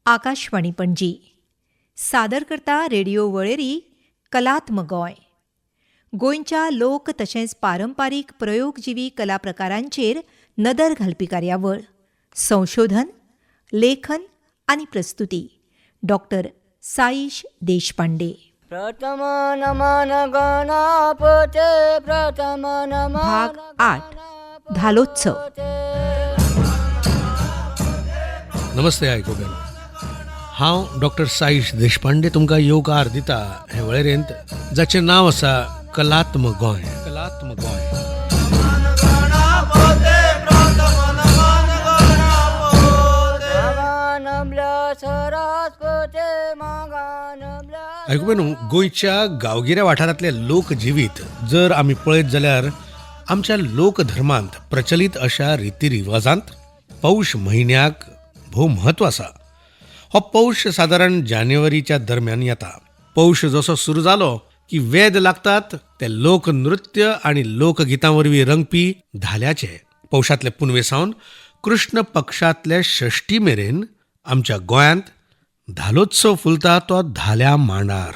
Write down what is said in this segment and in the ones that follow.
आकाशवाणी पणजी सादर करता रेडिओ वळेरी कलात्म गोंय. गोंयच्या लोक तशेंच पारंपारीक प्रयोगजिवी कला प्रकारांचेर नदर घालपी कार्यावळ. संशोधन, लेखन आनी प्रस्तुती डॉक्टर साईश देशपांडे. प्रथम नमन गणपते प्रथम नमन भाग 8 धालोत्सव. नमस्ते आयकोबेन, हांव डॉक्टर साईश देशपांडे तुमकां येवकार दिता हे वळेरेंत जाचें नांव आसा कलात्म गोंय. कलात्म गोंय आयकोबेन, गोंयच्या गांवगिऱ्या वाठारांतले लोकजिवीत जर आमी पळयत जाल्यार आमच्या लोकधर्मांत प्रचलीत अशा रितीरिवाजांत पौष म्हयन्याक भोव म्हत्व आसा. हो पौष सादारण जानेवारीच्या दरम्यान येता. पौष जसो सुरू जालो की वेद लागतात ते लोकनृत्य आनी लोकगितां वरवीं रंगपी धाल्याचे. पौशांतले पुनवे सावन कृष्ण पक्षांतले षष्टी मेरेन आमच्या गोंयांत धालोत्सव फुलता तो धाल्या मांडार.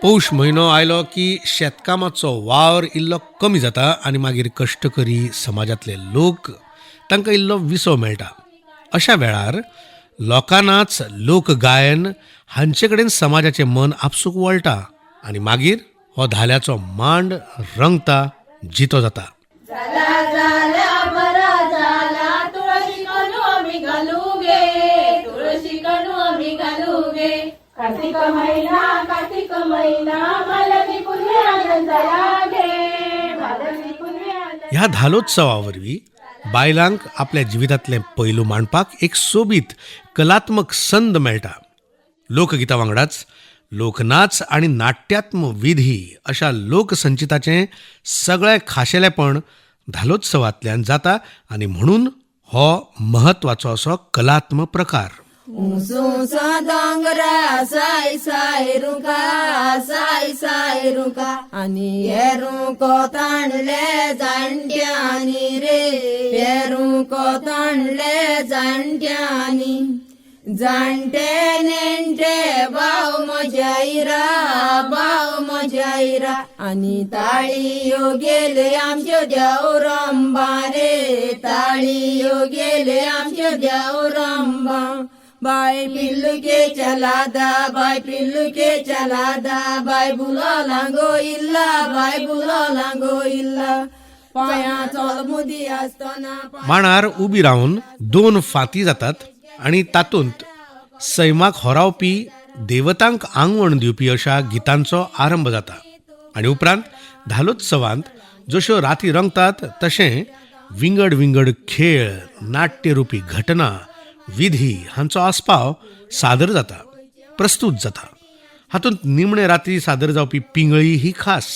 पौष म्हयनो आयलो की शेतकामाचो वावर इल्लो कमी जाता आनी मागीर कश्टकरी समाजांतले लोक तांकां इल्लो विसो मेळटा. अशा वेळार लोकांनाच लोकगायन हांचे कडेन समाजाचें मन आपसूक वळटा आनी मागीर हो धाल्याचो मांड रंगता, जितो जाता. ह्या धालोत्सवा वरवीं बायलांक आपल्या जिवितांतलें पैलू मांडपाक एक सोबीत कलात्मक संद मेळटा. लोकगितां वांगडाच लोकनाच आनी नाट्यात्म विधी अशा लोकसंचिताचें सगळें खाशेलेपण धालोत्सवांतल्यान जाता आनी म्हणून हो म्हत्वाचो असो कलात्म प्रकार. दोंगरा साय साय रुका आनी हेरुको ताणले जाणट्यांनी रे, हेरुको ताणले जाणट्यांनी. जाणटे नेणटे भाव म्हज्या इरा आनी ताळयो गेले आमच्यो देवरंबा रे, ताळयो गेले आमच्यो देवरंबा. बाय पिल्लू के चला दा, बाय पिल्लू के चला दा, बाय बुलो लांगो इल्ला पायां चोल मुदी आसतना. मांडार उबी रावन 2 फांती जातात आनी तातूंत सैमाक होरावपी देवतांक आंगवण दिवपी अशा गितांचो आरंभ जाता. आनी उपरांत धालोत्सवांत जश्यो राती रंगतात तशें विंगड विंगड खेळ, नाट्यरुपी घटना, विधी हांचो आस्पाव सादर जाता, प्रस्तूत जाता. हातूंत निमणे रात्री सादर जावपी पिंगळी ही खास.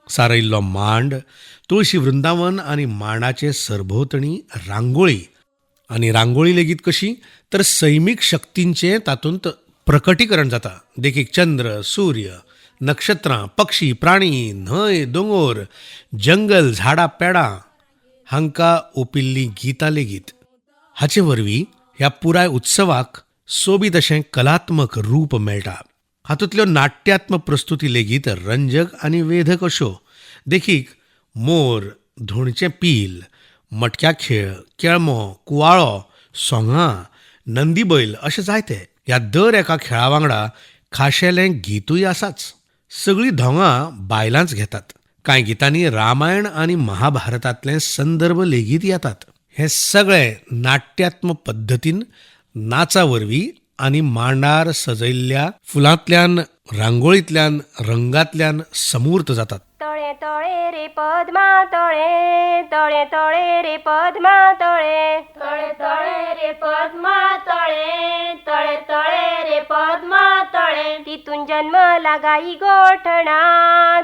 सारयल्लो मांड, तुळशी वृंदावन आनी मांडाचे सरभोंवतणी रांगोळी. आनी रांगोळी लेगीत कशी तर सैमीक शक्तींचें तातूंत प्रकटीकरण जाता. देखीक चंद्र, सूर्य, नक्षत्रां, पक्षी, प्राणी, न्हंय, दोंगोर, जंगल, झाडां, पेडां हांकां ओपिल्लीं गितां लेगीत. हाचे वरवीं ह्या पुराय उत्सवाक सोबीत अशें कलात्मक रूप मेळटा. हातूंतल्यो नाट्यात्म प्रस्तुती लेगीत रंजक आनी वेधक अश्यो. देखीक मोर, धोणचें पील, मटक्या खेळ, केळमो, कुवाळो, सोंगां, नंदी बैल अशें जायते. ह्या दर एका खेळा वांगडा खाशेलें गितूय आसाच. सगळीं धोंगां बायलांच घेतात. कांय गितांनी रामायण आनी महाभारतांतले संदर्भ लेगीत येतात. हे सगळे नाट्यात्म पद्दतीन नाचा वरवीं आनी मांडार सजयल्ल्या फुलांतल्यान, रांगोळींतल्यान, रंगांतल्यान समूर्त जातात. तळे तळे रे पद्मा तळे, तळे तळे रे पद्मा तळे, तळे तळे रे पद्मा तळे, तळे तळे रे पद्मा तळे. काळे तिथून जन्मला गाई गोठणा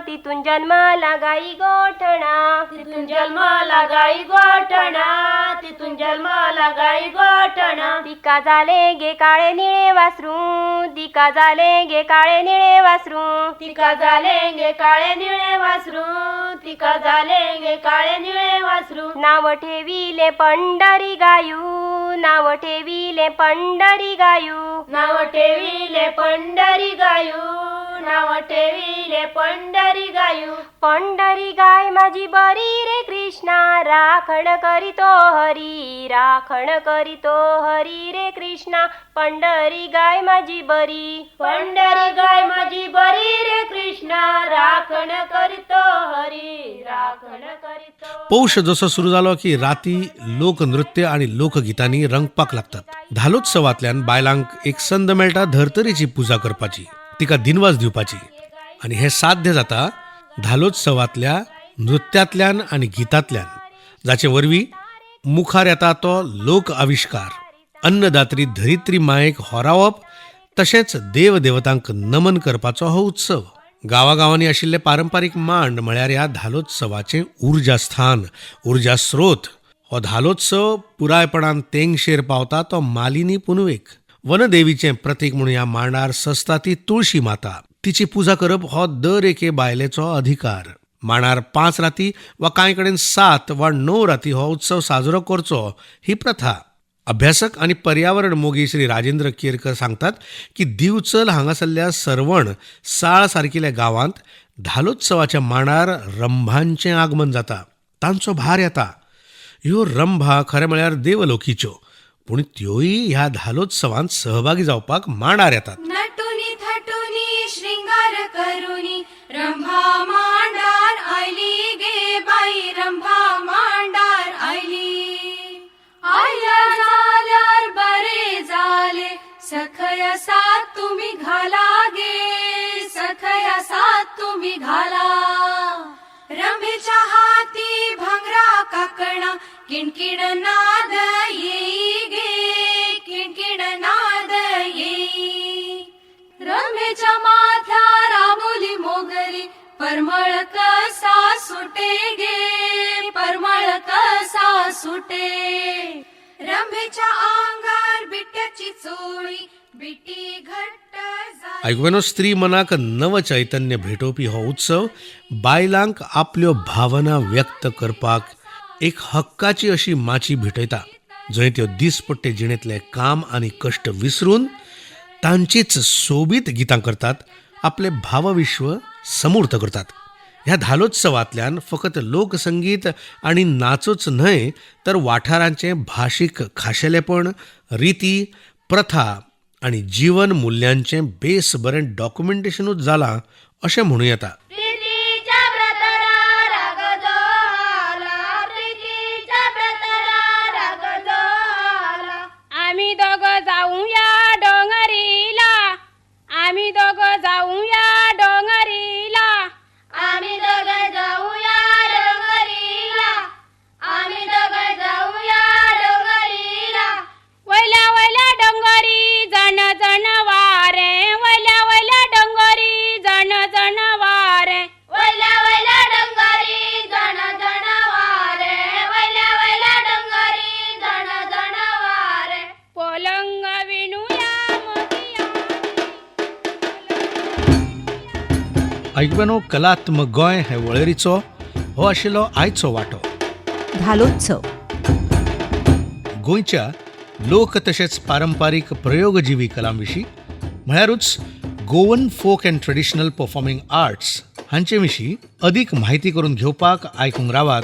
तिथून जन्मला गाई गोठणा तिथून जन्मला गाई गोठणा तिथून जन्मला गाई गोठणा तिका झाले गे काळे निळे वासरू तिका झाले गे काळे निळे वासरू तिका झाले गे काळे निळे वासरू तिका झाले गे काळे निळे वासरू नाव ठेविले पंढरी गायू नाव ठेविले पंढरी गायू नाव ठेविले पंढरी गायू नाव ठेविले पंढरी गायू पंढरी गाय माझी बरी रे कृष्णा राखण करीतो हरी राखण करीतो हरी रे कृष्णा पंढरी गाय माझी बरी पंढरी गाय माझी बरी रे कृष्णा राखण करीतो हरी राखण करीतो. पौष जसो सुरू जालो की राती लोकनृत्य आणि लोकगीतांनी रंगपाक लागतात. धालोत्सवांतल्यान बायलांक एक संद मेळटा धर्तरेची पुजा करपाची तिका दिनवास दिवपाची आणि हे साध्य जाता धालोत्सवांतल्या नृत्यांतल्यान आणि गितांतल्यान जाचे वरवीं मुखार येता तो लोक आविष्कार अन्नदात्री धरित्री मायेक होरावप तशेंच देवदेवतांक नमन करपाचो हो उत्सव. गांवागांवांनी आशिल्ले पारंपारीक मांड म्हळ्यार ह्या धालोत्सवाचें उर्जा स्थान उर्जा स्रोत. हो धालोत्सव पुरायपणान तेंगशेर पावता तो मालिनी पुनवेक. वनदेवीचें प्रतीक म्हणून ह्या मांडार ससता ती तुळशी माता. तिची पुजा करप हो दर एके बायलेचो अधिकार. मांडार 5 राती वा कांय कडेन 7 वा 9 राती हो उत्सव साजरो करचो ही प्रथा. अभ्यासक आणि पर्यावरण मोगी श्री राजेंद्र केरकर सांगतात की दिवचल हांगासरल्या सरवण साळ सारकिल्या गांवांत धालोत्सवाच्या मांडार रंभांचें आगमन जाता. तांचो भार येता. ह्यो रंभा खरें म्हळ्यार देवलोकीच्यो पूण त्योय ह्या धालोत्सवांत सहभागी जावपाक मांडार येतात. नटुनी थटुनी श्रृंगार करुनी रंभा मांडार आयली गे बाई रंभा मांडार आयली. आयल्या जाल्यार बरे जाले सखया साथ तुम्ही घाला गे सखया साथ तुम्ही घाला. रंभेच्या हाती भंगरा काकणा किणकिण नाद येई गे किणकिण नाद येई. रंभेच्या माथ्यार आबोली मोगरी परमळ कसा सुटे गे परमळ कसा सुटे. रंभेच्या अंगार बिट्ट्याची चोळी बिटी घट्ट झाली. आयकुवेनो स्त्री मनाक नव चैतन्य भेटोवपी हो उत्सव बायलांक आपल्यो भावना व्यक्त करपाक एक हक्काची अशी माची भेटयता जंय त्यो दिसपट्टे जिणेंतले काम आनी कश्ट विसरून तांचीच सोबीत गितां करतात आपले भावविश्व समूर्त करतात. ह्या धालोत्सवांतल्यान फकत लोकसंगीत आणि नाचूच न्हय तर वाठारांचें भाशीक खाशेलेपण रिती प्रथा आणि जीवन मुल्यांचें बेस बरें डॉक्युमेंटेशनूच जालां अशें म्हणूं येता. प्रीतीच्या व्रतरा राग जो आला प्रीतीच्या व्रतरा राग जो आला. आम्ही दोघं जाऊया डोंगरीला आम्ही दोघं जाऊया डोंगरीला आम्ही दोघं जाऊया डोंगरीला आम्ही दोघं जाऊया डोंगरीला. वैल्या वैल्या डोंगरी जण जण वारे वैल्या वैल्या डोंगरी जण जण वारे वैल्या वैल्या डोंगरी जण जण वारे वैल्या वैल्या डोंगरी जण जण वारे. पलंग विणूया मोतिया. आयकुवेनो कलात्मक गोंय हे वळेरीचो हो आशिल्लो आयचो वांटो. धालोत्सव गोंयच्या लोक तशेंच पारंपारीक प्रयोगजिवी कलांविशीं म्हळ्यारूच Goan folk and traditional performing arts हांचे विशीं अदीक म्हायती करून घेवपाक आयकूंक रावात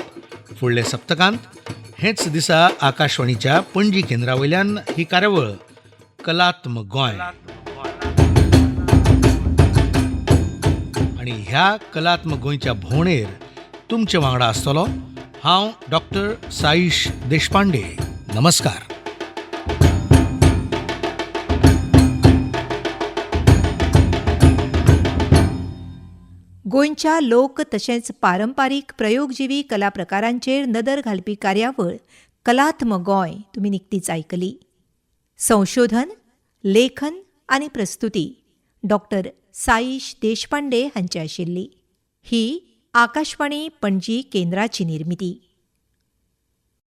फुडले सप्तकांत हेच दिसा आकाशवाणीच्या पणजी केंद्रावयल्यान ही कार्यावळ कलात्मक गोंय. आणि ह्या कलात्मक गोंयच्या भोंवडेर तुमचे वांगडा आसतलो हांव डॉक्टर साईश देशपांडे. नमस्कार. गोंयच्या लोक तशेंच पारंपारीक प्रयोगजिवी कला प्रकारांचेर नदर घालपी कार्यावळ कलात्मक गोंय तुमी निकतीच आयकली. संशोधन लेखन आनी प्रस्तुती डॉक्टर साईश देशपांडे हांची आशिल्ली. ही आकाशवाणी पणजी केंद्राची निर्मिती.